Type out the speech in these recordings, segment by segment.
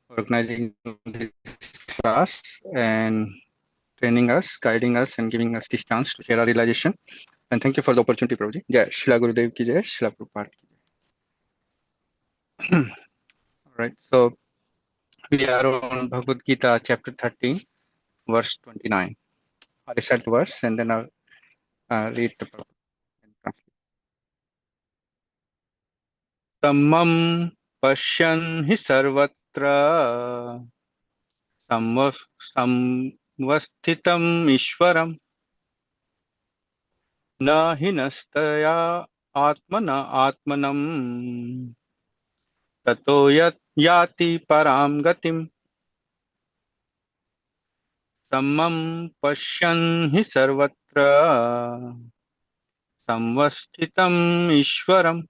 organizing this class and training us, guiding us, and giving us this chance to share our realization. And thank you for the opportunity, Prabhuji. Jai Shila Gurudev ki jai, Shila Prabhupada ki jai. All right, so we are on Bhagavad Gita, chapter 13, verse 29. I'll recite the verse and then I'll read the Prabhupada. Tammam Pashyan hi sarvatra samvasthitam ishwaram na hinastaya atmana atmanam tato yati param gatim. Sammam pashyan hi sarvatra samvasthitam ishwaram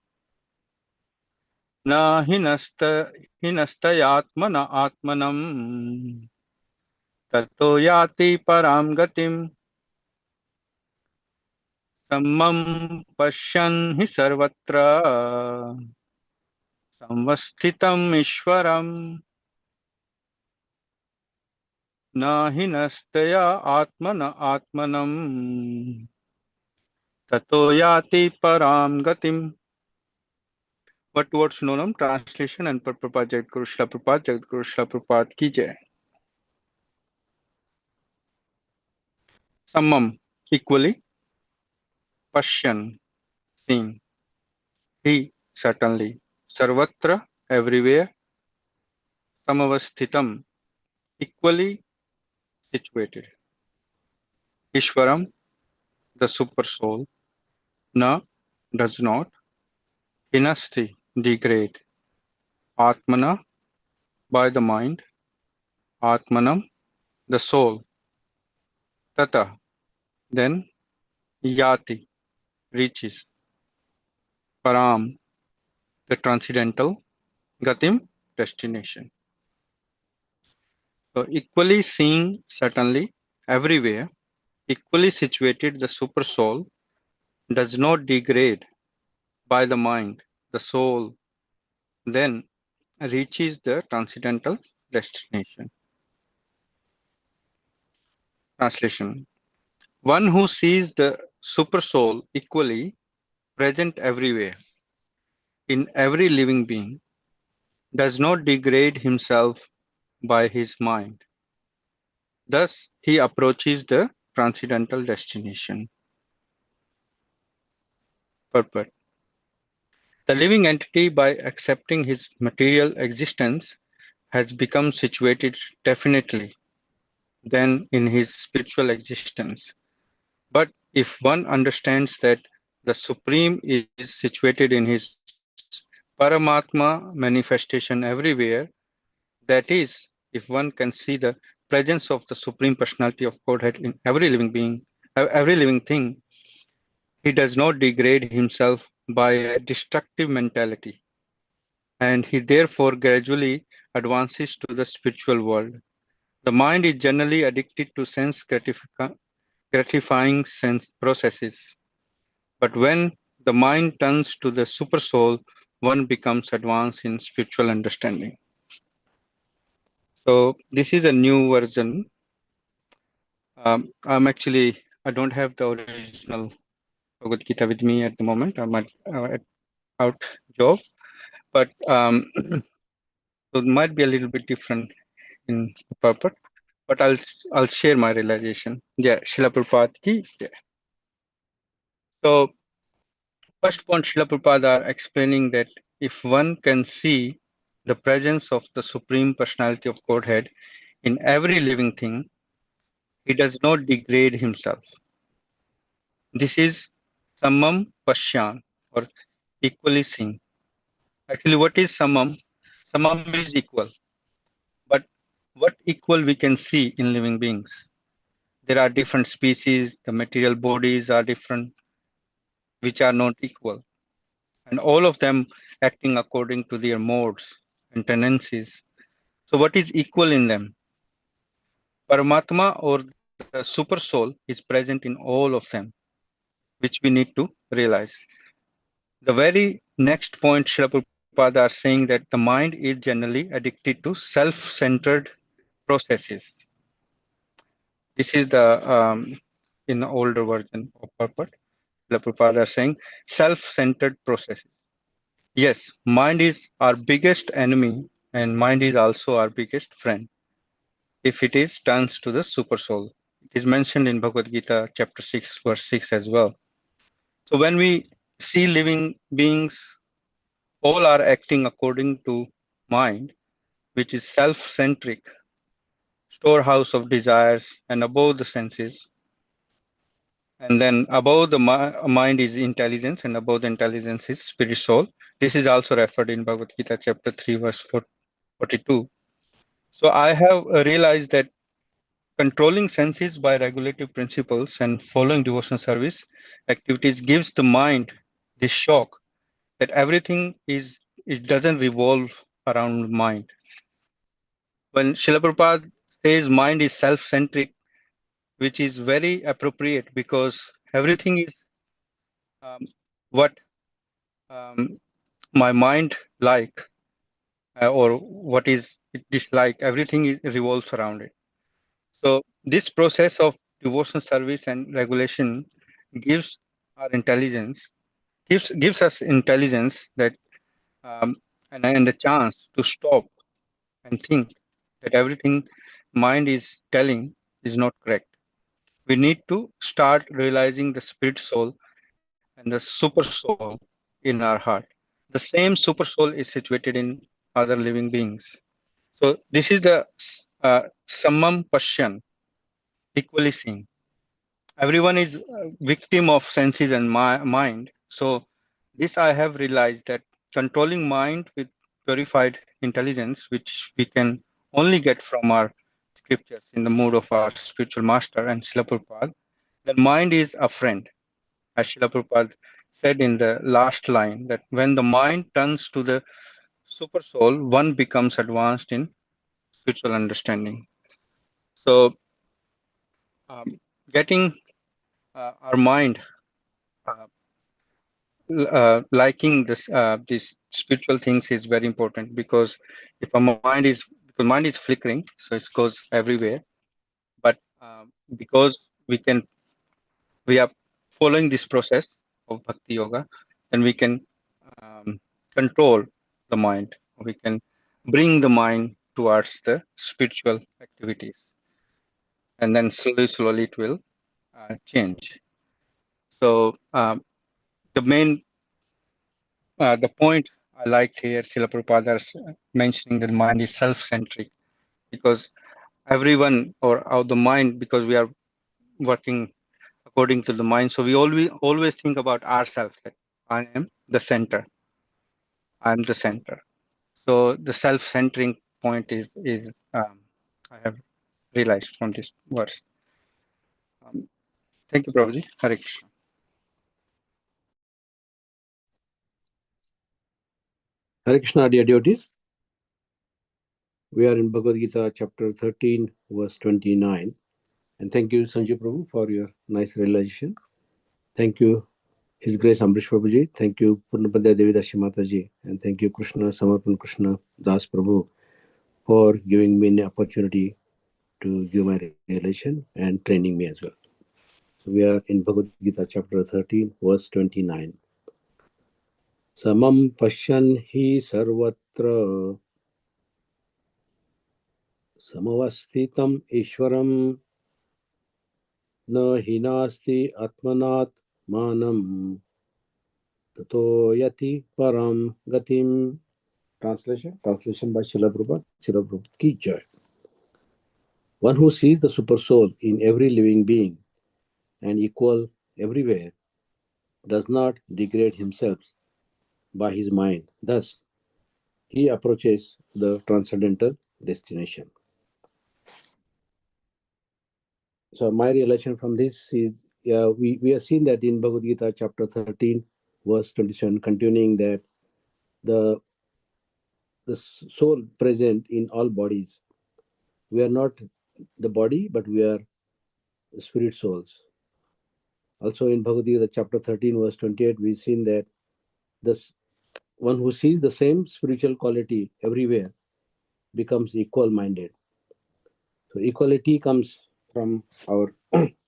na hinastayatmana atmanam tato yati param gatim. Sammam pashyan hi sarvatra samvasthitam ishwaram na hinastaya atmana atmanam tato yati param gatim. What towards Nolam translation and Prabhupada Jagadguru Srila Prabhupada Jagadguru Srila Prabhupada ki jai. Sammam equally, Pashyan seeing, he certainly, Sarvatra everywhere, Samavasthitam equally situated, Ishwaram the super soul, Na does not, Hinasti degrade, Atmana by the mind, Atmanam the soul, Tata then Yati reaches, Param the transcendental, Gatim destination. So equally seeing certainly everywhere, equally situated the super soul does not degrade by the mind, the soul then reaches the transcendental destination. Translation. One who sees the super soul equally present everywhere in every living being does not degrade himself by his mind. Thus, he approaches the transcendental destination. Purport. The living entity, by accepting his material existence, has become situated definitely then in his spiritual existence. But if one understands that the Supreme is situated in his Paramatma manifestation everywhere, that is, if one can see the presence of the Supreme Personality of Godhead in every living being, every living thing, he does not degrade himself by a destructive mentality, and he therefore gradually advances to the spiritual world. The mind is generally addicted to sense gratifying sense processes. But when the mind turns to the super soul, one becomes advanced in spiritual understanding. So this is a new version. I don't have the original Bhagavad Gita with me at the moment. I'm at out job, but so it might be a little bit different in purport. But I'll share my realization. Yeah, Srila Prabhupada ki jai. So first point, Srila Prabhupada are explaining that if one can see the presence of the Supreme Personality of Godhead in every living thing, he does not degrade himself. This is Samam Pashyan, or equally seen. Actually, what is Samam? Samam is equal. But what equal we can see in living beings? There are different species, the material bodies are different, which are not equal. And all of them acting according to their modes and tendencies. So what is equal in them? Paramatma or the super soul is present in all of them, which we need to realize. The very next point Srila Prabhupada Prabhupada are saying that the mind is generally addicted to self-centered processes. This is the in the older version of purport. Srila Prabhupada are saying self-centered processes. Yes, mind is our biggest enemy, and mind is also our biggest friend if it is turns to the super soul. It is mentioned in Bhagavad Gita chapter 6 verse 6 as well. So when we see living beings, all are acting according to mind, which is self-centric, storehouse of desires and above the senses. And then above the mind is intelligence, and above the intelligence is spirit soul. This is also referred in Bhagavad Gita chapter 3 verse 42. So I have realized that controlling senses by regulative principles and following devotional service activities gives the mind this shock that everything is, it doesn't revolve around mind. When Srila Prabhupada says mind is self-centric, which is very appropriate because everything is um, what my mind like or what is it dislike, everything revolves around it. So this process of devotional service and regulation gives our intelligence, gives us intelligence that um, and a chance to stop and think that everything mind is telling is not correct. We need to start realizing the spirit soul and the super soul in our heart. The same super soul is situated in other living beings. So this is the summum passion, equally seen. Everyone is a victim of senses and mind. So this I have realized that controlling mind with purified intelligence, which we can only get from our scriptures in the mood of our spiritual master and Srila Prabhupada, the mind is a friend. As Srila Prabhupada said in the last line, that when the mind turns to the super soul, one becomes advanced in spiritual understanding. So getting our mind uh, liking this these spiritual things is very important because if a mind is because mind is flickering, so it goes everywhere. But because we can we are following this process of bhakti yoga, then we can um, control the mind. We can bring the mind towards the spiritual activities, and then slowly it will change. So the main the point I liked here, Srila Prabhupada mentioning that mind is self-centric because everyone or the mind, because we are working according to the mind, so we always think about ourselves that I am the center. I am the center. So the self-centering point is I have realized from this verse. Um, thank you, Prabhuji. Hare Krishna. Hare Krishna, dear devotees. We are in Bhagavad Gita, chapter 13, verse 29. And thank you, Sanjay Prabhu, for your nice realization. Thank you, His Grace Ambrish Prabhuji. Thank you, Purnapadya Devi Dashi Mataji. And thank you, Krishna Samarpan Krishna Das Prabhu, for giving me an opportunity to give my realization and training me as well. So we are in Bhagavad Gita, chapter 13, verse 29. Samam pasyan hi sarvatra samavasthitam ishwaram न हिनास्ति आत्मनात् मानम ततो यति param gatim. Translation by Srila Prabhupada. Srila Prabhupada ki jai. One who sees the super soul in every living being and equal everywhere does not degrade himself by his mind. Thus, he approaches the transcendental destination. So my realization from this is, we have seen that in Bhagavad Gita chapter 13, verse 27, continuing that the soul present in all bodies. We are not the body, but we are spirit souls. Also in Bhagavad Gita chapter 13, verse 28, we've seen that this one who sees the same spiritual quality everywhere becomes equal-minded. So equality comes from our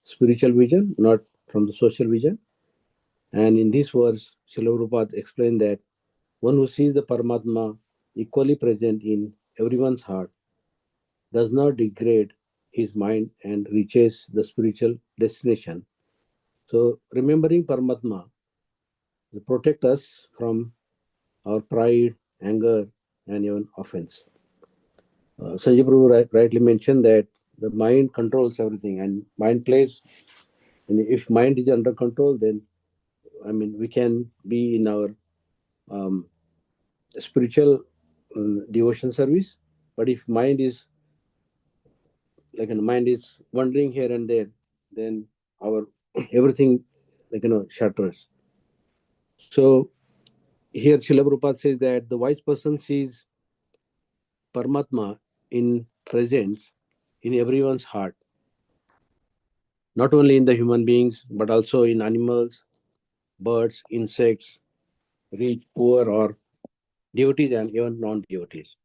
spiritual vision, not from the social vision. And in this verse, Srila Prabhupada explained that one who sees the Paramatma equally present in everyone's heart does not degrade his mind and reaches the spiritual destination. So remembering Paramatma will protect us from our pride, anger, and even offense. Sanjay Prabhu rightly mentioned that the mind controls everything, and mind plays. And if mind is under control, then we can be in our spiritual devotion service. But if mind is mind is wandering here and there, then our everything shatters. So here Srila Prabhupada says that the wise person sees Paramatma in presence in everyone's heart, not only in the human beings, but also in animals, birds, insects, rich, poor, or devotees and even non-devotees.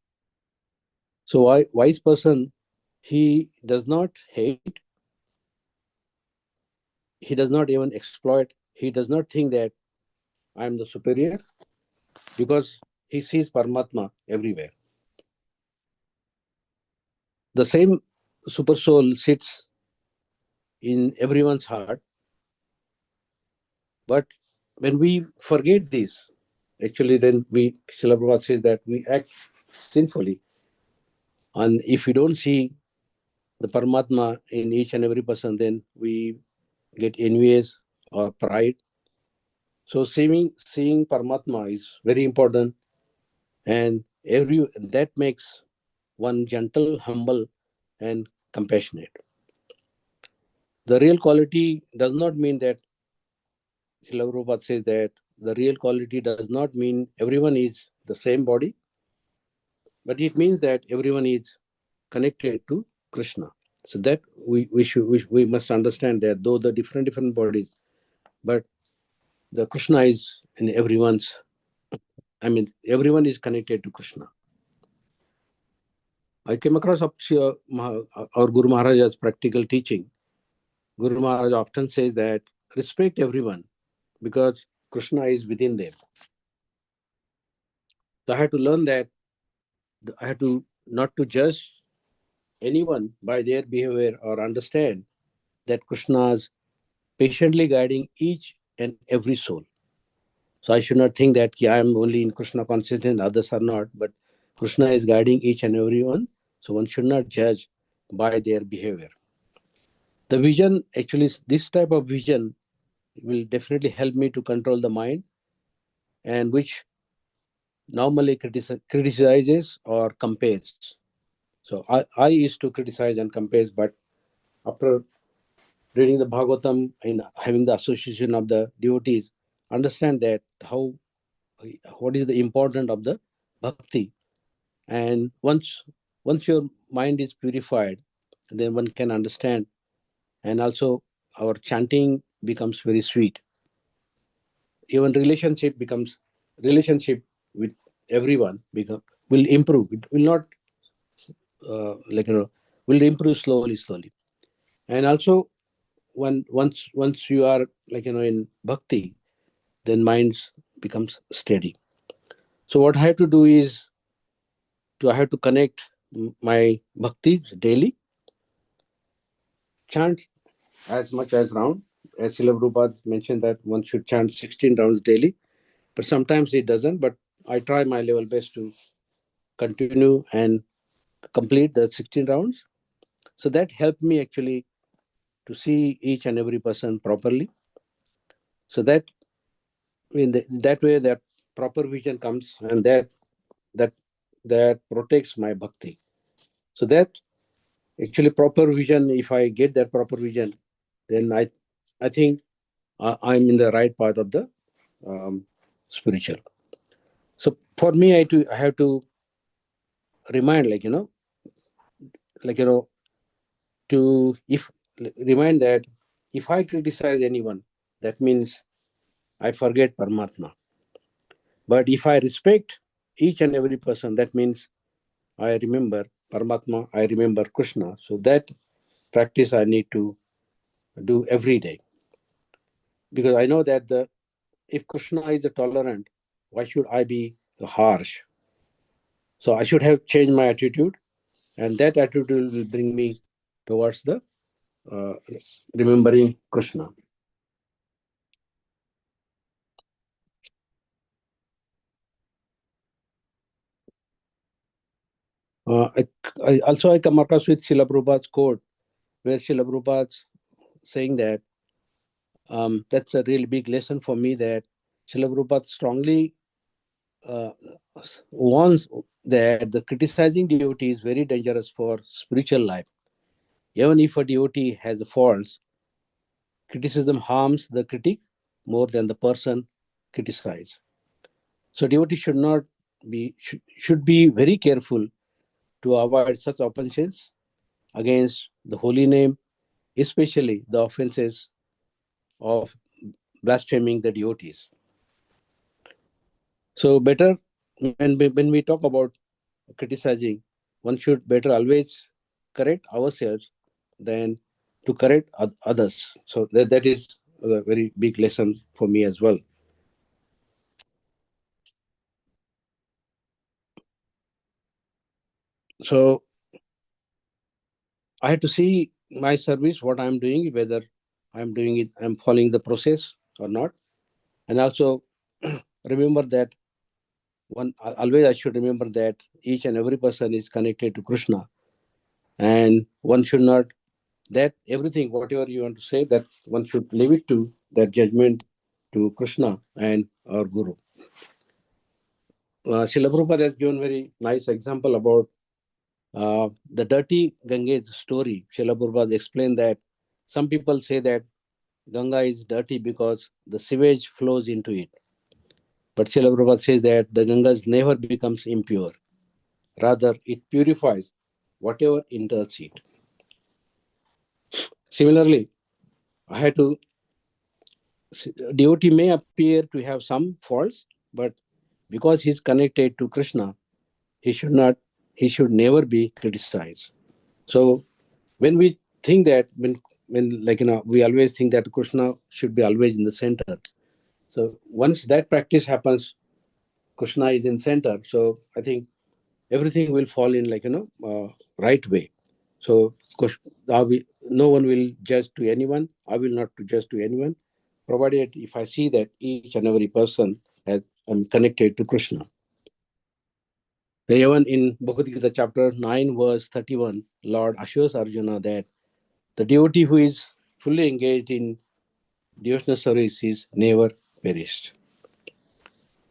So wise person, he does not hate, he does not even exploit, he does not think that I am the superior, because he sees Paramatma everywhere. The same super soul sits in everyone's heart, but when we forget this, actually then Srila Prabhupada says that we act sinfully. And if we don't see the Paramatma in each and every person, then we get envious or pride. So seeing Paramatma is very important, and that makes one gentle, humble, and compassionate. The real quality does not mean that Srila Prabhupada says that the real quality does not mean everyone is the same body, but it means that everyone is connected to Krishna. So that we must understand that though the different bodies, but the Krishna is in everyone's. Everyone is connected to Krishna. I came across our Guru Maharaj's practical teaching. Guru Maharaj often says that respect everyone because Krishna is within them. So I had to learn that I had to not to judge anyone by their behavior or understand that Krishna is patiently guiding each and every soul. So I should not think that I am only in Krishna consciousness and others are not, but Krishna is guiding each and every one. So one should not judge by their behavior. The vision, actually, this type of vision will definitely help me to control the mind, and which normally criticizes or compares. So I used to criticize and compare, but after reading the Bhagavatam and having the association of the devotees, understand that what is the importance of the bhakti. And once your mind is purified, then one can understand, and also our chanting becomes very sweet. Even relationship with everyone will improve. It will not will improve slowly. And also once you are in bhakti, then minds becomes steady. So what I have to do is I have to connect my bhakti daily, chant as much as round. As Srila Prabhupada mentioned that one should chant 16 rounds daily, but sometimes it doesn't. But I try my level best to continue and complete the 16 rounds. So that helped me actually to see each and every person properly. So that that way that proper vision comes, and that protects my bhakti. So that actually proper vision, if I get that proper vision, then I think I'm in the right path of the spiritual. So for me, I have to remind to if remind that if I criticize anyone, that means I forget Paramatma. But if I respect each and every person, that means I remember Paramatma, I remember Krishna. So that practice I need to do every day. Because I know that if Krishna is the tolerant, why should I be the harsh? So I should have changed my attitude, and that attitude will bring me towards the uh, remembering Krishna. I come across with Srila Prabhupada's quote, where Srila Prabhupada's saying that that's a really big lesson for me, that Srila Prabhupada strongly uh, warns that the criticizing devotee is very dangerous for spiritual life. Even if a devotee has faults, criticism harms the critic more than the person criticized. So devotee should be very careful to avoid such offenses against the holy name, especially the offenses of blaspheming the devotees. So better when we talk about criticizing, one should better always correct ourselves than to correct others. So that is a very big lesson for me as well. So I had to see my service, what I'm doing, whether I'm doing it, I'm following the process or not. And also remember that always I should remember that each and every person is connected to Krishna. And one should not, that everything, whatever you want to say, that one should leave it to that judgment to Krishna and our Guru. Srila Prabhupada has given very nice example about the dirty Ganges story. Srila Prabhupada explained that some people say that Ganga is dirty because the sewage flows into it. But Srila Prabhupada says that the Gangas never becomes impure. Rather, it purifies whatever enters it. Similarly, I had to, devotee may appear to have some faults, but because he's connected to Krishna, he should never be criticized. So when we think that, when we always think that Krishna should be always in the center. So once that practice happens, Krishna is in center. So I think everything will fall in right way. So no one will judge to anyone. I will not to judge to anyone, provided if I see that each and every person has connected to Krishna. Even in Bhagavad Gita chapter 9 verse 31, Lord assures Arjuna that the devotee who is fully engaged in devotional service is never perished.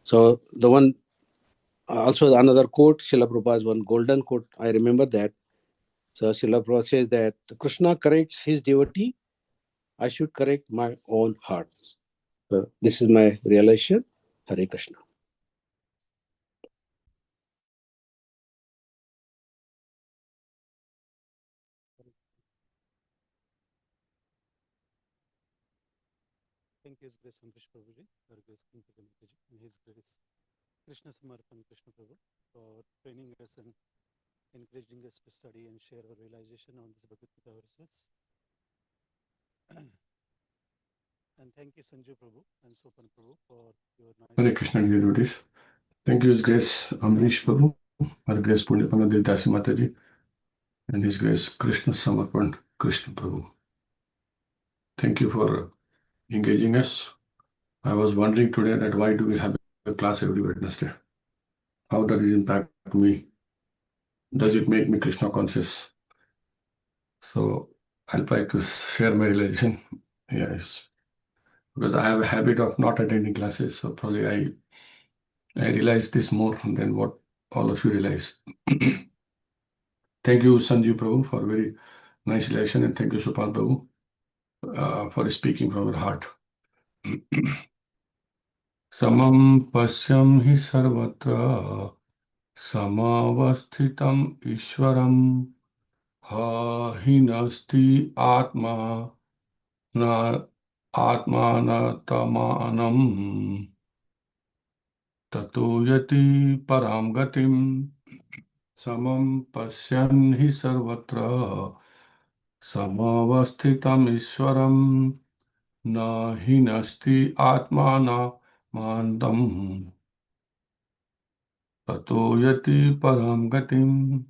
So the one, also another quote, Srila Prabhupada's one golden quote, I remember that. So Srila Prabhupada says that Krishna corrects his devotee, I should correct my own heart. So this is my realization. Hare Krishna. Thank you, His Grace Amrish Prabhuji, Her Grace Kunti and His Grace Krishna Samarpan Krishna Prabhu for training us and encouraging us to study and share our realization on this Bhagavad Gita verses. And thank you, Sanju Prabhu and Sopan Prabhu, for your nice. Hare Krishna, dear devotees. Thank you, His Grace Amrish Prabhu, Her Grace Pundipanadil Dasi Mataji, and His Grace Krishna Samarpan Krishna Prabhu. Thank you for engaging us. I was wondering today that why do we have a class every Wednesday? How does it impact me? Does it make me Krishna conscious? So I'll try to share my realization. Yes, because I have a habit of not attending classes, so probably I realize this more than what all of you realize. Thank you, Sanjeev Prabhu, for a very nice lesson, and thank you, Supal Prabhu, for speaking from your heart. Samam pasyam hi sarvatra samavasthitam ishwaram ha hinasti atma na atmana tamanam. tato yati param gatim samam pasyan hi sarvatra samavasthitam ishwaram na hinasti atmana mandam tato yati param gatim.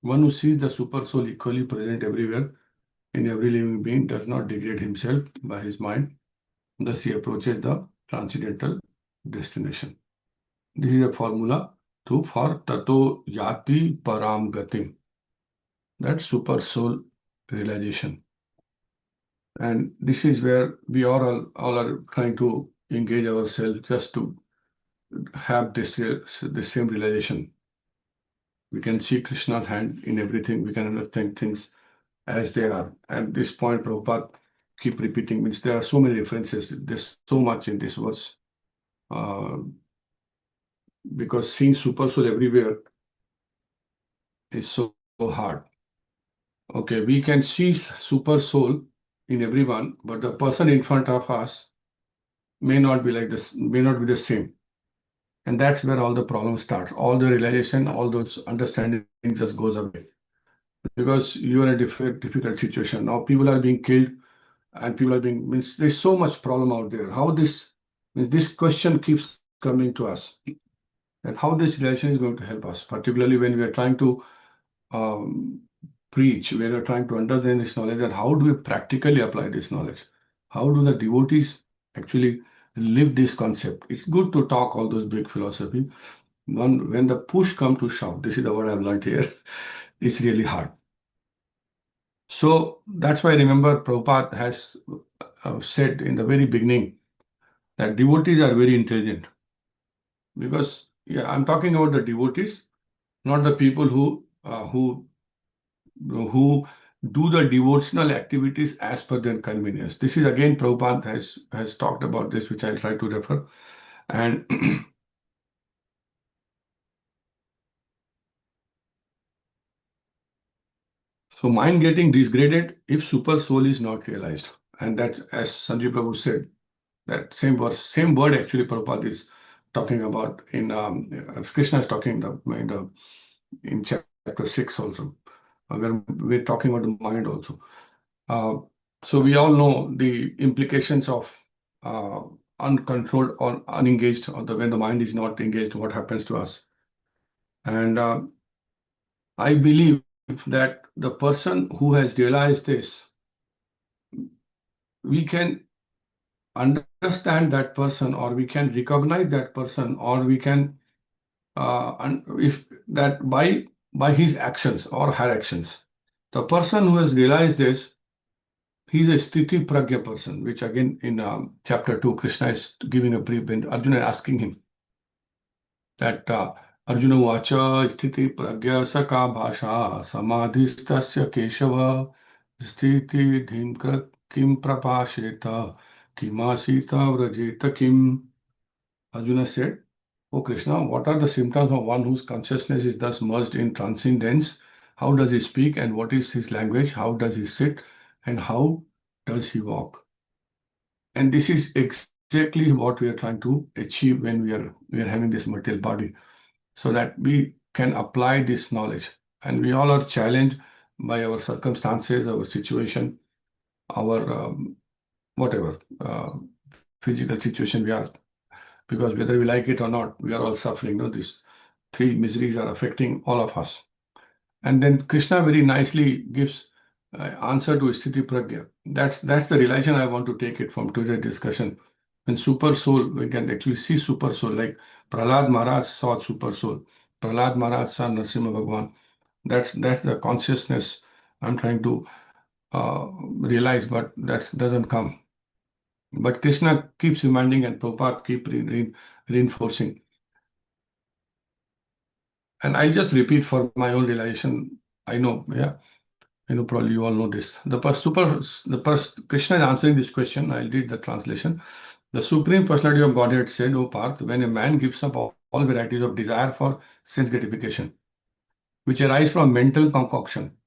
One who sees the super soul equally present everywhere in every living being does not degrade himself by his mind. Thus, he approaches the transcendental destination. This is a formula for Tato Yati Param Gatim. That's super soul realization. And this is where we all are trying to engage ourselves just to have this the same realization. We can see Krishna's hand in everything. We can understand things as they are. At this point, Prabhupada keep repeating, means there are so many references. There's so much in this verse. Because seeing super soul everywhere is so hard. Okay, we can see super soul in everyone, but the person in front of us may not be like this, may not be the same. And that's where all the problem starts. All the realization, all those understanding just goes away. Because you are in a difficult situation. Now people are being killed and people are being, means there's so much problem out there. How this question keeps coming to us. And how this relation is going to help us, particularly when we are trying to preach, we are trying to understand this knowledge, and how do we practically apply this knowledge? How do the devotees actually live this concept? It's good to talk all those big philosophy. When the push come to shove, this is the word I've learned here, it's really hard. So that's why I remember Prabhupada has said in the very beginning that devotees are very intelligent. Because I'm talking about the devotees, not the people who do the devotional activities as per their convenience. This is again Prabhupada has talked about this, which I'll try to refer. And so mind getting degraded if super soul is not realized. And that's, as Sanjay Prabhu said, that same word actually Prabhupada is talking about in Krishna is talking in chapter 6 also. Where we're talking about the mind also. So we all know the implications of uncontrolled or unengaged, or when the mind is not engaged, what happens to us. And I believe that the person who has realized this, we can understand that person, or we can recognize that person, or we can, if that by his actions or her actions. The person who has realized this, he's a sthiti pragya person, which again in chapter 2, Krishna is giving a brief, and Arjuna is asking him that Arjuna vacha sthiti pragya saka bhasha samadhistasya keshava sthiti dhimkra kim prapasheta kimasita vrajeta kim. Arjuna said, "O Krishna, what are the symptoms of one whose consciousness is thus merged in transcendence? How does he speak, and what is his language? How does he sit, and how does he walk?" And this is exactly what we are trying to achieve when we are having this material body, so that we can apply this knowledge. And we all are challenged by our circumstances, our situation, our whatever physical situation we are, because whether we like it or not, we are all suffering. These three miseries are affecting all of us. And then Krishna very nicely gives answer to Sthiti Pragya. That's the realization I want to take it from today's discussion. When super soul, we can actually see super soul, like Prahlad Maharaj saw super soul. Prahlad Maharaj saw Narasimha Bhagwan. That's the consciousness I'm trying to realize, but that doesn't come. But Krishna keeps reminding, and Prabhupada keep reinforcing. And I just repeat for my own realization. I know, probably you all know this. Krishna is answering this question. I'll read the translation. The Supreme Personality of Godhead said, "O Parth, when a man gives up all varieties of desire for sense gratification, which arise from mental concoction,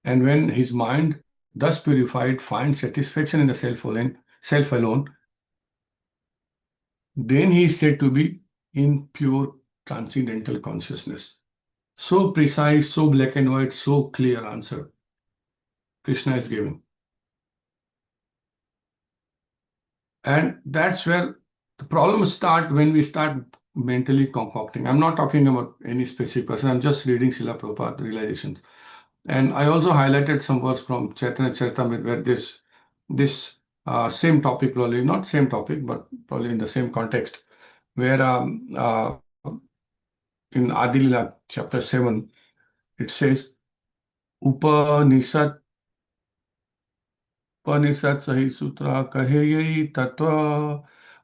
and when his mind thus purified, finds satisfaction in the self alone, then he is said to be in pure transcendental consciousness. So precise, so black and white, so clear answer Krishna is giving. And that's where the problems start, when we start mentally concocting. I'm not talking about any specific person. I'm just reading Srila Prabhupada realizations. And I also highlighted some words from Chaitanya Charitamrita where this same topic, probably not same topic, but probably in the same context, where in Adilila chapter 7, it says, Upanishad सही सूत्र कहे यही तत्व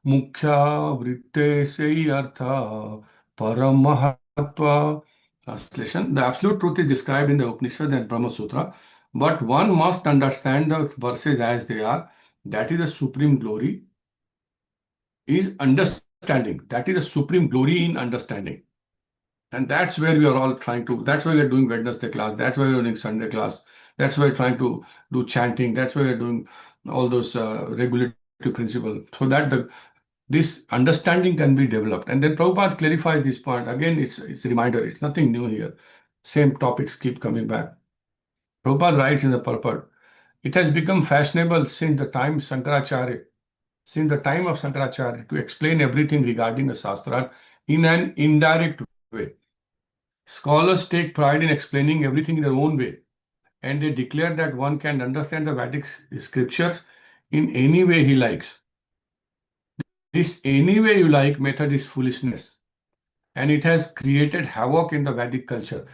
मुख्य वृत्ते से ही अर्थ परम महत्व. Translation: The absolute truth is described in the Upanishad and Brahma Sutra, but one must understand the verses as they are. That is the supreme glory, is understanding. That is the supreme glory in understanding. And that's where we are all trying to, that's why we're doing Wednesday class, that's why we're doing Sunday class, that's why we're trying to do chanting, that's why we're doing all those regulatory principles, so that this understanding can be developed. And then Prabhupada clarifies this point. Again, it's a reminder, it's nothing new here. Same topics keep coming back. Prabhupada writes in the purport, it has become fashionable since the time of Shankaracharya to explain everything regarding the Shastra in an indirect way. Scholars take pride in explaining everything in their own way, and they declare that one can understand the Vedic scriptures in any way he likes. This any way you like method is foolishness, and it has created havoc in the Vedic culture.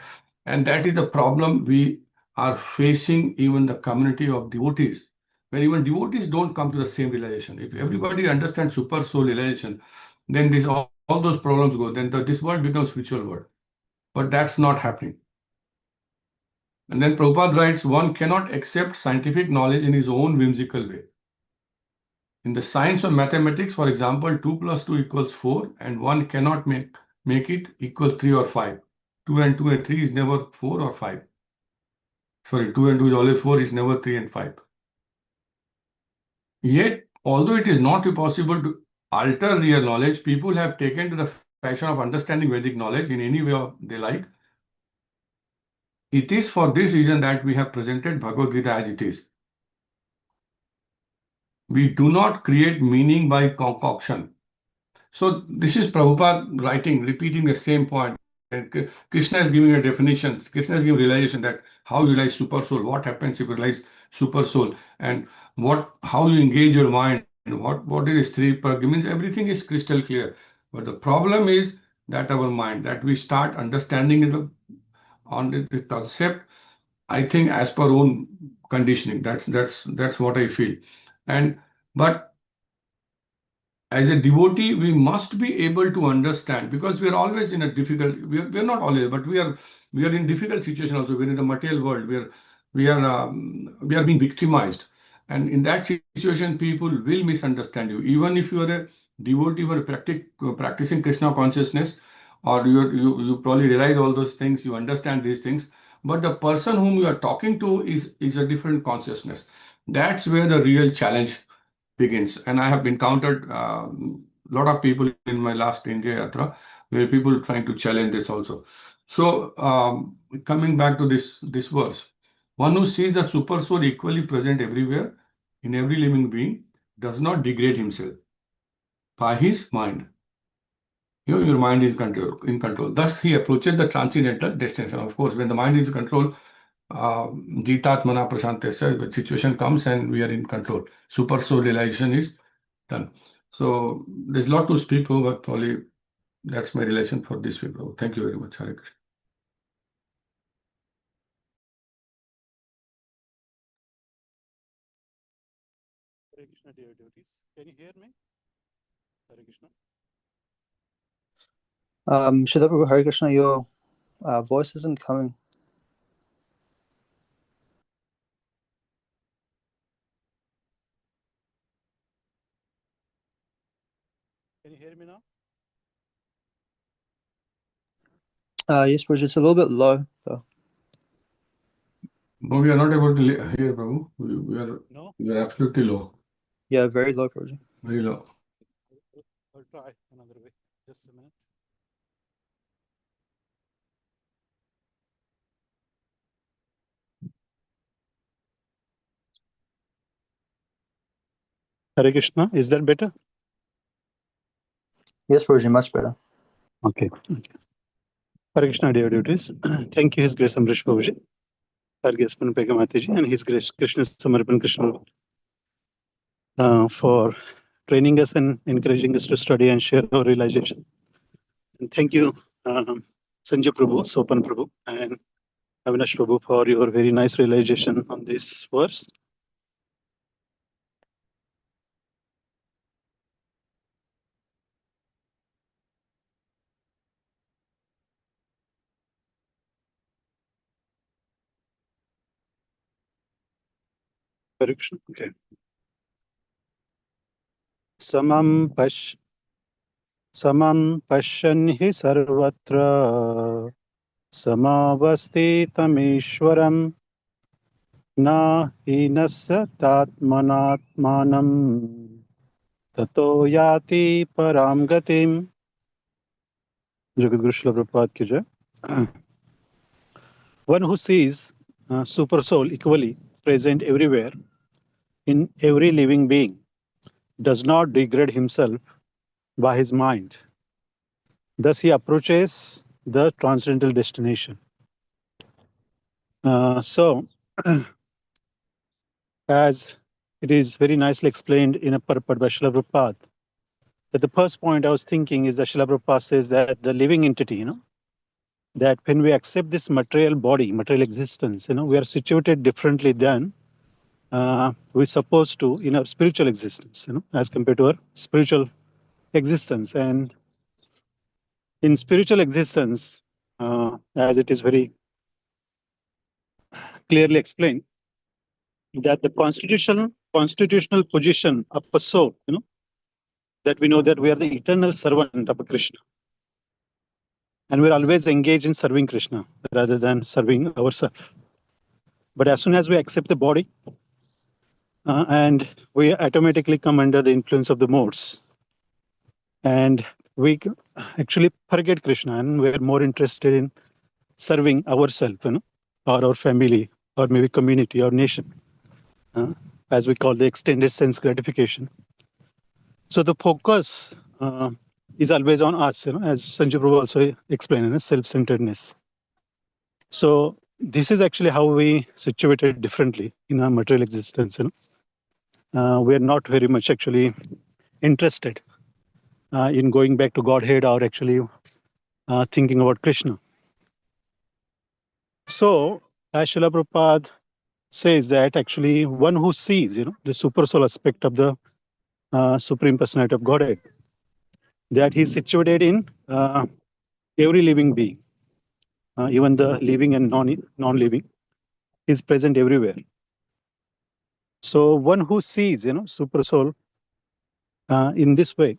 And that is the problem we are facing, even the community of devotees. When even devotees don't come to the same realization. If everybody understands super soul realization, then all those problems go. Then this world becomes spiritual world. But that's not happening. And then Prabhupada writes, one cannot accept scientific knowledge in his own whimsical way. In the science of mathematics, for example, 2 plus 2 equals 4, and one cannot make it equal 3 or 5. 2 and 2 and 3 is never 4 or 5. Sorry, 2 and 2 is always 4, is never 3 and 5. Yet, although it is not possible to alter real knowledge, people have taken to the fashion of understanding Vedic knowledge in any way they like. It is for this reason that we have presented Bhagavad Gita as it is. We do not create meaning by concoction. So this is Prabhupada writing, repeating the same point. And Krishna is giving a definition. Krishna is giving realization that how you realize super soul, what happens if you realize super soul, and how you engage your mind, what is three means everything is crystal clear. But the problem is that our mind, that we start understanding on the concept, I think as per own conditioning. That's what I feel. But as a devotee, we must be able to understand, because we are always in a difficult, we are not always, but we are in difficult situation also. We're in the material world, we are being victimized. And in that situation, people will misunderstand you. Even if you are a devotee or practicing Krishna consciousness, or you probably realize all those things, you understand these things, but the person whom you are talking to is a different consciousness. That's where the real challenge begins. And I have encountered a lot of people in my last India Yatra, where people trying to challenge this also. So coming back to this verse, one who sees the super soul equally present everywhere in every living being does not degrade himself by his mind. Your mind is in control. Thus, he approaches the transcendental destination. Of course, when the mind is in control, Jitatmana Prashantesya, the situation comes and we are in control. Super soul realization is done. So there's a lot to speak over, but probably that's my relation for this week. Thank you very much. Hare Krishna. Hare Krishna, dear devotees. Can you hear me? Hare Krishna. Shraddha Prabhu, Hare Krishna, your voice isn't coming. Can you hear me now? Yes, Prabhu, it's a little bit low, though. No, we are not able to hear, Prabhu. No? We are absolutely low. Yeah, very low, Prabhuji. Very low. I'll try another way. Just a minute. Hare Krishna, is that better? Yes, Prabhuji, much better. Okay. Hare Krishna, dear devotees. Thank you, His Grace Amrish Prabhuji, Hare Grace Punapeka Mataji, and His Grace Krishna Samarpan Krishna for training us and encouraging us to study and share our realization. And thank you, Sanjay Prabhu, Sopan Prabhu, and Avinash Prabhu for your very nice realization on this verse. Hare Krishna. Okay. Samam Pashan hi sarvatra samavasti tamishwaram na hinasya tatmanatmanam tato yati param gatim. Jagadguru Srila Prabhupada ki jai. One who sees super soul equally present everywhere in every living being does not degrade himself by his mind. Thus he approaches the transcendental destination. So, as it is very nicely explained in a purport by Srila Prabhupada, that the first point I was thinking is that Srila Prabhupada says that the living entity, that when we accept this material body, material existence, we are situated differently than we're supposed to in our spiritual existence, as compared to our spiritual existence. And in spiritual existence, as it is very clearly explained, that the constitutional position of a soul, that we know that we are the eternal servant of Krishna, and we're always engaged in serving Krishna rather than serving ourselves. But as soon as we accept the body, and we automatically come under the influence of the modes, and we actually forget Krishna, and we're more interested in serving ourselves, or our family, or maybe community or nation, as we call the extended sense gratification. So the focus is always on us, as Sanjay Prabhu also explained, self-centeredness. So this is actually how we situated differently in our material existence. We are not very much actually interested in going back to Godhead or actually thinking about Krishna. So as Srila Prabhupada says that actually one who sees, the super soul aspect of the Supreme Personality of Godhead, that he's situated in every living being, even the living and non-living, is present everywhere. So one who sees, super soul in this way,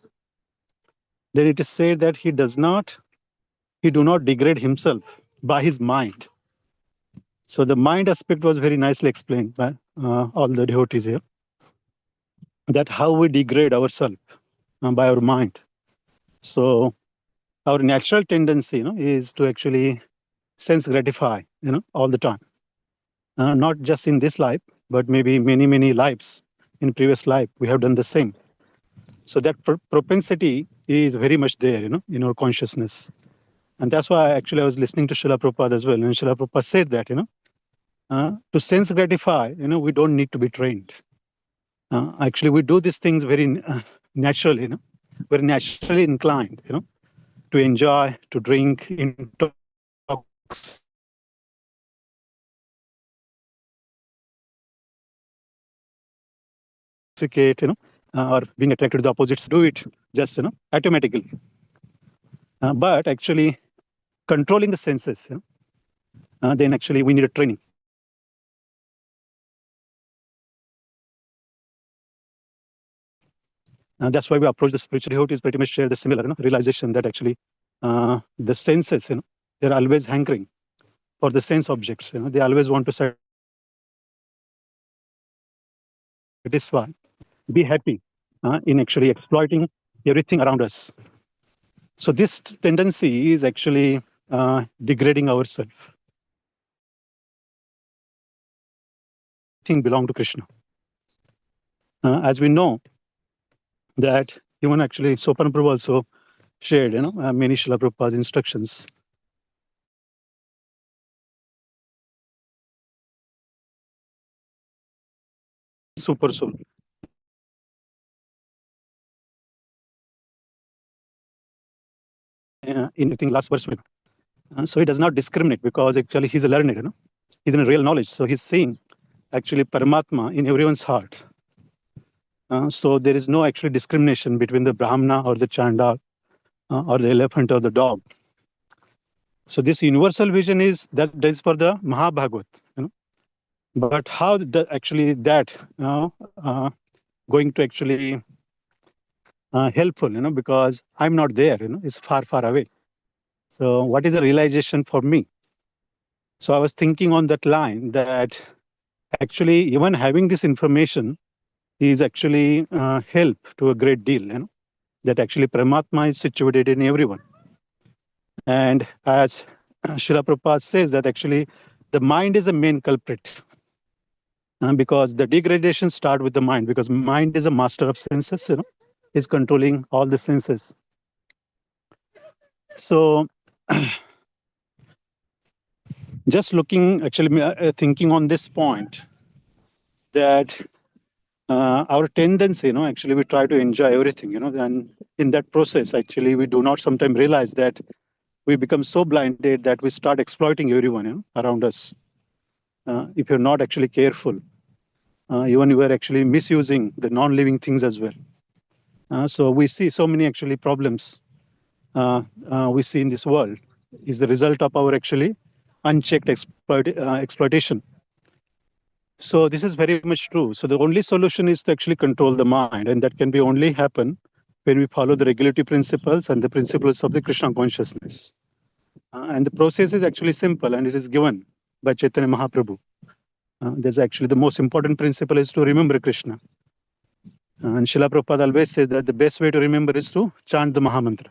then it is said that he do not degrade himself by his mind. So the mind aspect was very nicely explained by all the devotees here, that how we degrade ourselves by our mind. So our natural tendency, is to actually sense gratify, all the time. Not just in this life, but maybe many, many lives in previous life, we have done the same. So that propensity is very much there, in our consciousness. And that's why actually I was listening to Srila Prabhupada as well. And Srila Prabhupada said that, to sense gratify, we don't need to be trained. Actually, we do these things very naturally, we're naturally inclined, to enjoy, to drink, intoxicate, or being attracted to the opposites, do it just, automatically. But actually controlling the senses, then actually we need a training. That's why we approach the spiritual devotees pretty much share the similar realization that actually the senses, they're always hankering for the sense objects. They always want to satisfy, be happy in actually exploiting everything around us. So this tendency is actually degrading ourselves. Thing belong to Krishna. As we know that even actually Sopan Prabhu also shared, many Srila Prabhupada's instructions. Super soul. In the last verse, so he does not discriminate because actually he's a learned, he's in a real knowledge. So he's seeing actually Paramatma in everyone's heart. So there is no actually discrimination between the Brahmana or the Chandal or the elephant or the dog. So this universal vision is that is for the Mahabhagavat, But how actually that going to actually helpful, because I'm not there, it's far, far away. So what is the realization for me? So I was thinking on that line that actually even having this information is actually help to a great deal, that actually Paramatma is situated in everyone. And as Srila Prabhupada says that actually the mind is the main culprit. Because the degradation start with the mind, because mind is a master of senses, is controlling all the senses. So just looking, actually thinking on this point, that our tendency, actually we try to enjoy everything, and in that process, actually we do not sometimes realize that we become so blinded that we start exploiting everyone around us. If you're not actually careful, even you are actually misusing the non-living things as well. So we see so many actually problems we see in this world is the result of our actually unchecked exploitation. So this is very much true. So the only solution is to actually control the mind, and that can be only happen when we follow the regulatory principles and the principles of the Krishna consciousness. And the process is actually simple, and it is given by Chaitanya Mahaprabhu. There's actually the most important principle is to remember Krishna. And Srila Prabhupada always said that the best way to remember is to chant the Mahamantra.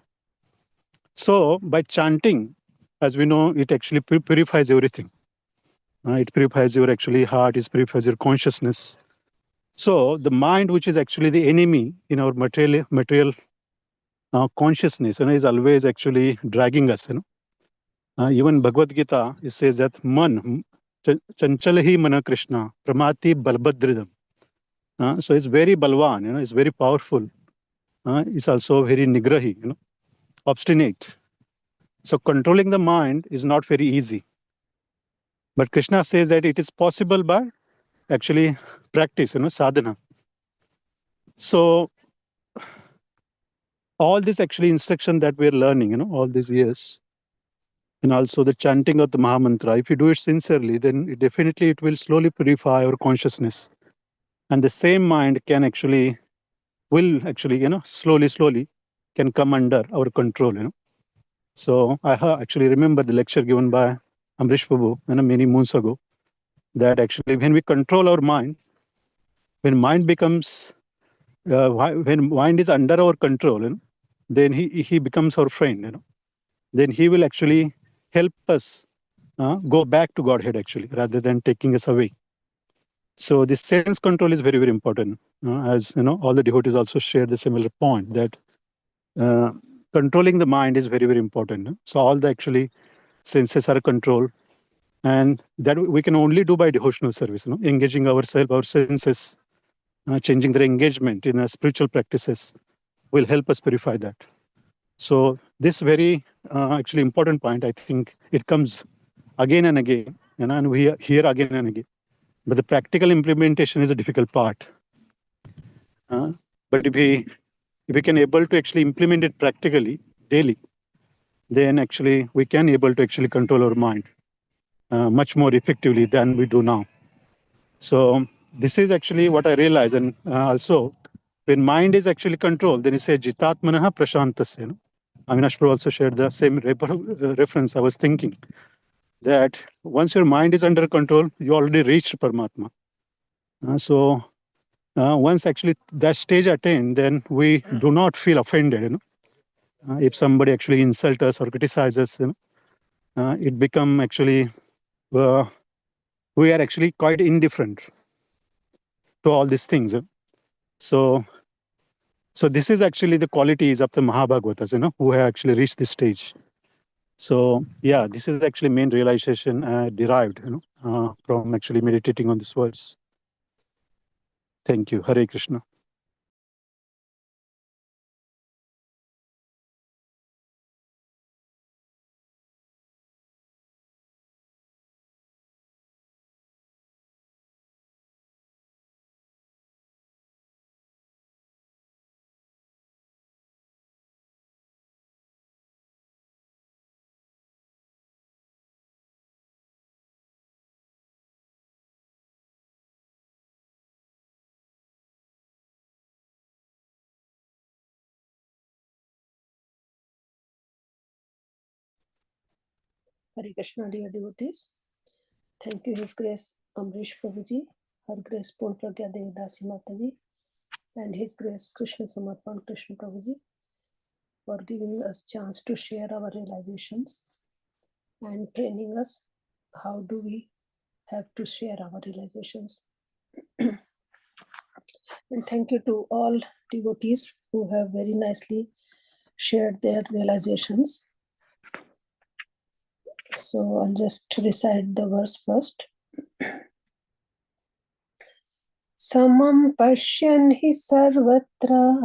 So by chanting, as we know, it actually purifies everything. It purifies your actually heart, it purifies your consciousness. So the mind, which is actually the enemy in our material consciousness, is always actually dragging us. Even Bhagavad Gita, it says that man, chanchalahi mana Krishna, pramati balbadridam. So it's very balwan, it's very powerful. It's also very nigrahi, obstinate. So controlling the mind is not very easy. But Krishna says that it is possible by actually practice, sadhana. So all this actually instruction that we're learning, all these years, and also the chanting of the Mahamantra, if you do it sincerely, then it will slowly purify our consciousness. And the same mind will actually, slowly can come under our control, So I actually remember the lecture given by Amrish Prabhu, many moons ago, that actually when we control our mind, when mind becomes, when mind is under our control, then he becomes our friend, Then he will actually help us go back to Godhead actually, rather than taking us away. So this sense control is very, very important. As all the devotees also share the similar point that controlling the mind is very, very important. So all the actually senses are controlled, and that we can only do by devotional service, engaging ourselves, our senses, changing their engagement in spiritual practices will help us purify that. So this very actually important point, I think it comes again and again, and we hear again and again. But the practical implementation is a difficult part. But if we can able to actually implement it practically daily, then actually we can able to actually control our mind much more effectively than we do now. So this is actually what I realize, and also when mind is actually controlled, then you say jitatmanaha prashantasya. Avinash Prabhu also shared the same reference. I was thinking that once your mind is under control, you already reached Paramatma. So once actually that stage attained, then we do not feel offended. If somebody actually insults us or criticizes us, it become actually we are actually quite indifferent to all these things. So this is actually the qualities of the Mahabhagavatas, who have actually reached this stage. So yeah, this is actually main realization derived, from actually meditating on this verse. Thank you. Hare Krishna. Hare Krishna, dear devotees. Thank you, His Grace Amrish Prabhuji, Her Grace Purn Pragya Devidasi Mataji, and His Grace Krishna Samarpan Krishna Prabhuji for giving us chance to share our realizations and training us how do we have to share our realizations. And thank you to all devotees who have very nicely shared their realizations. So I'll just recite the verse first. Samam pashyan hi sarvatra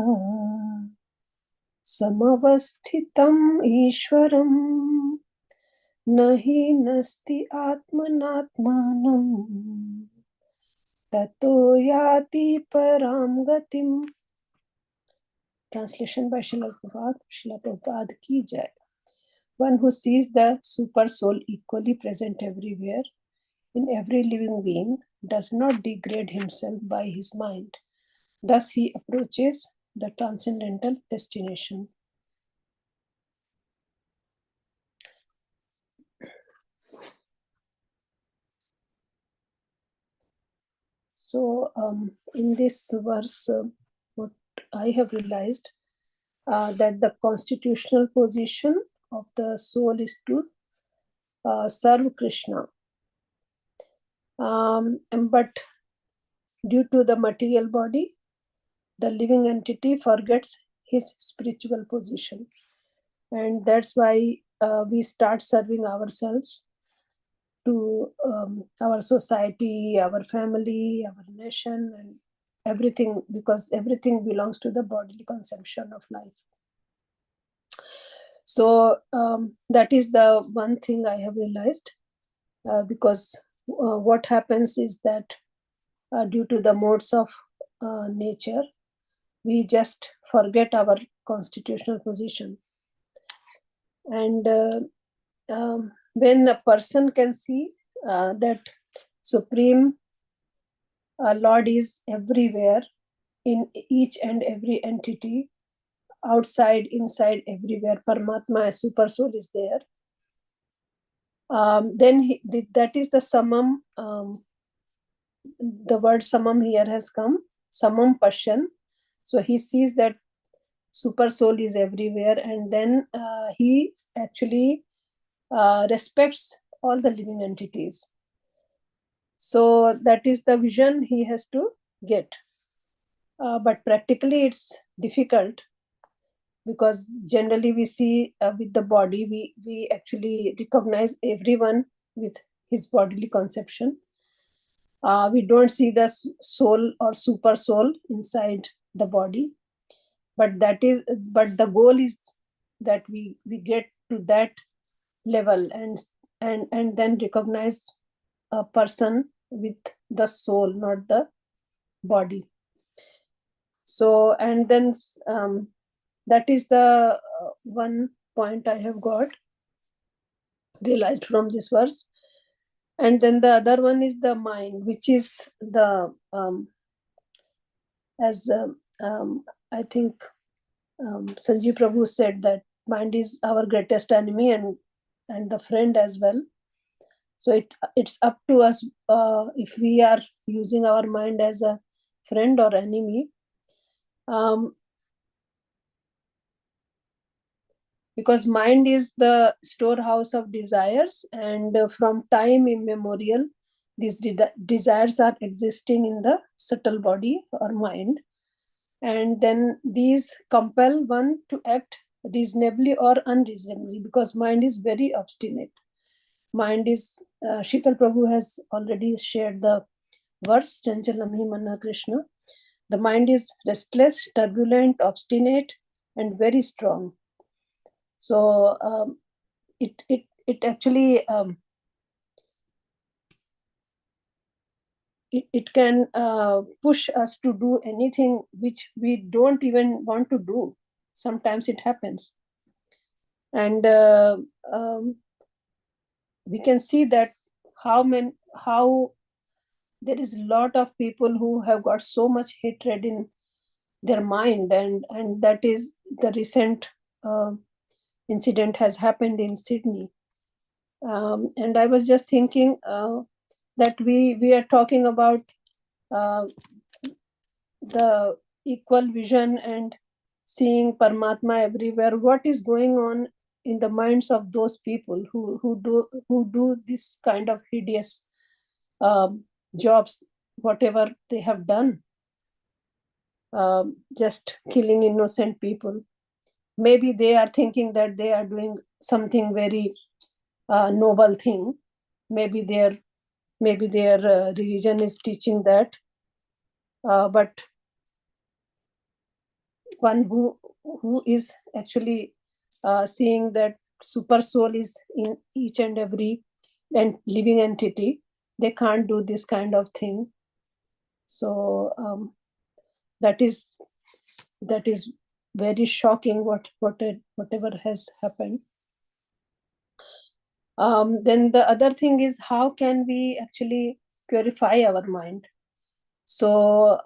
samavasthitam ishwaram nahi nasti atmanatmanam tato yati param gatim. Translation by Srila Prabhupada. Srila Prabhupada ki jai. One who sees the super soul equally present everywhere in every living being does not degrade himself by his mind. Thus he approaches the transcendental destination. So in this verse, what I have realized that the constitutional position of the soul is to serve Krishna. But due to the material body, the living entity forgets his spiritual position. And that's why we start serving ourselves to our society, our family, our nation, and everything, because everything belongs to the bodily consumption of life. So that is the one thing I have realized, because what happens is that due to the modes of nature, we just forget our constitutional position. And when a person can see that Supreme Lord is everywhere, in each and every entity, outside, inside, everywhere, Paramatma, as super soul, is there, then that is the samam. The word samam here has come, samam pashyan. So he sees that super soul is everywhere, and then he actually respects all the living entities. So that is the vision he has to get. But practically it's difficult, because generally we see with the body, we actually recognize everyone with his bodily conception. We don't see the soul or super soul inside the body, but the goal is that we get to that level and then recognize a person with the soul, not the body. So, and then that is the one point I have got realized from this verse. And then the other one is the mind, which is the I think Sanjeev Prabhu said that mind is our greatest enemy and the friend as well. So it's up to us if we are using our mind as a friend or enemy. Because mind is the storehouse of desires, and from time immemorial, these desires are existing in the subtle body or mind. And then these compel one to act reasonably or unreasonably, because mind is very obstinate. Mind is, Shital Prabhu has already shared the verse, Chanchalamhi Manna Krishna. The mind is restless, turbulent, obstinate, and very strong. So it actually it can push us to do anything which we don't even want to do. Sometimes it happens, and we can see that how there is a lot of people who have got so much hatred in their mind, and that is the recent incident has happened in Sydney. And I was just thinking that we are talking about the equal vision and seeing Paramatma everywhere. What is going on in the minds of those people who do this kind of hideous jobs, whatever they have done, just killing innocent people? Maybe they are thinking that they are doing something very noble thing. Maybe their religion is teaching that, but one who is actually seeing that super soul is in each and every and living entity, they can't do this kind of thing. So that is very shocking, whatever has happened. Then the other thing is, how can we actually purify our mind? So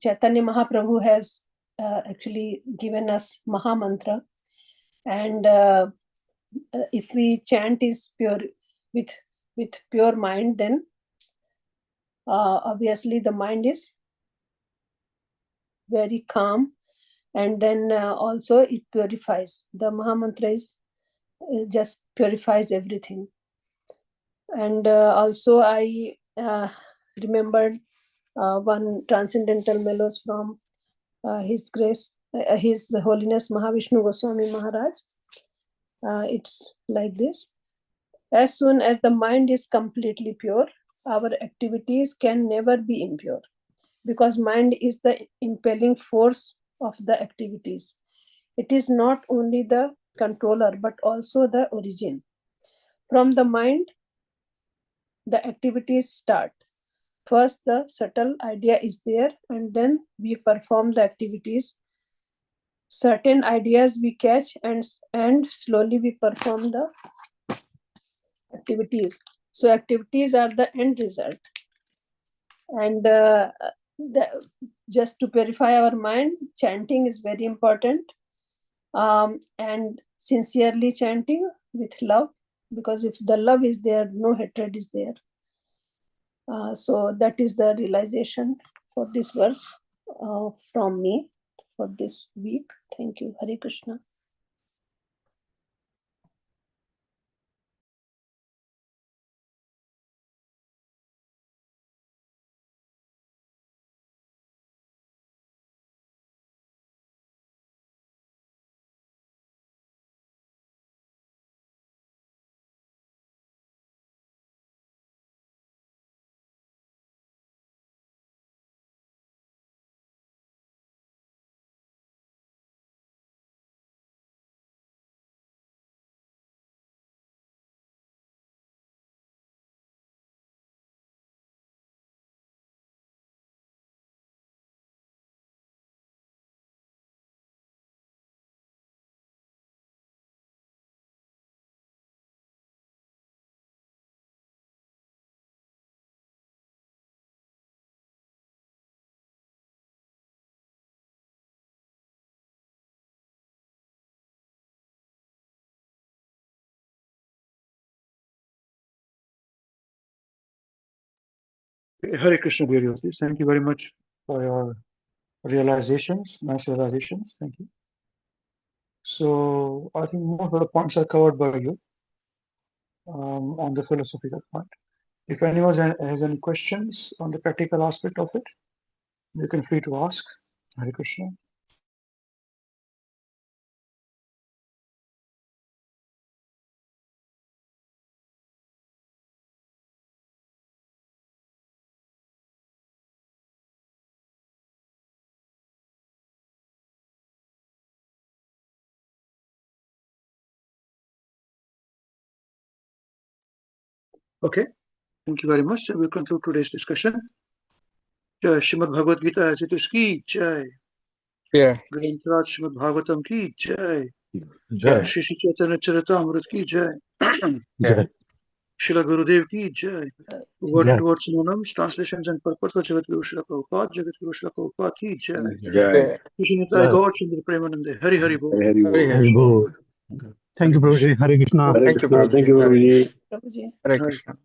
Chaitanya Mahaprabhu has actually given us Maha Mantra, and if we chant is pure with pure mind, then obviously the mind is very calm, and then also it purifies. The Maha Mantra is just purifies everything. And also I remembered one transcendental melodies from His Grace, His Holiness Mahavishnu Goswami Maharaj. It's like this: as soon as the mind is completely pure, our activities can never be impure, because mind is the impelling force of the activities. It is not only the controller but also the origin. From the mind, the activities start. First, the subtle idea is there, and then we perform the activities. Certain ideas we catch, and slowly we perform the activities. So activities are the end result. And just to purify our mind, chanting is very important, and sincerely chanting with love, because if the love is there, no hatred is there. So that is the realization for this verse from me for this week. Thank you. Hare Krishna. Hare Krishna, dear devotees. Thank you very much for your realizations, nice realizations. Thank you. So I think most of the points are covered by you on the philosophical part. If anyone has any questions on the practical aspect of it, you can free to ask. Hare Krishna. Okay, thank you very much. We'll conclude today's discussion. Jai Srimad Bhagavad Gita as it is ki jai. Yeah. Granth Raj Srimad Bhagavatam ki jai. Jai. Shri Shri Chaitanya Charitamrita ki jai. Yeah. Srila Gurudev ki jai. Word and word synonyms, translations and purport for Jagat Guru Srila Prabhupada, Jagat Guru Srila Prabhupada ki jai. Jai. Shri Nitai Gaur Chandra Premanande, Hari Hari Bol. Hari Bol. Hari Bol. Thank you, Prabhuji. Hare Krishna. Hare Thank you, Krishna. Thank you, Prabhuji. Prabhuji. Prabhuji. Hare Hare Krishna.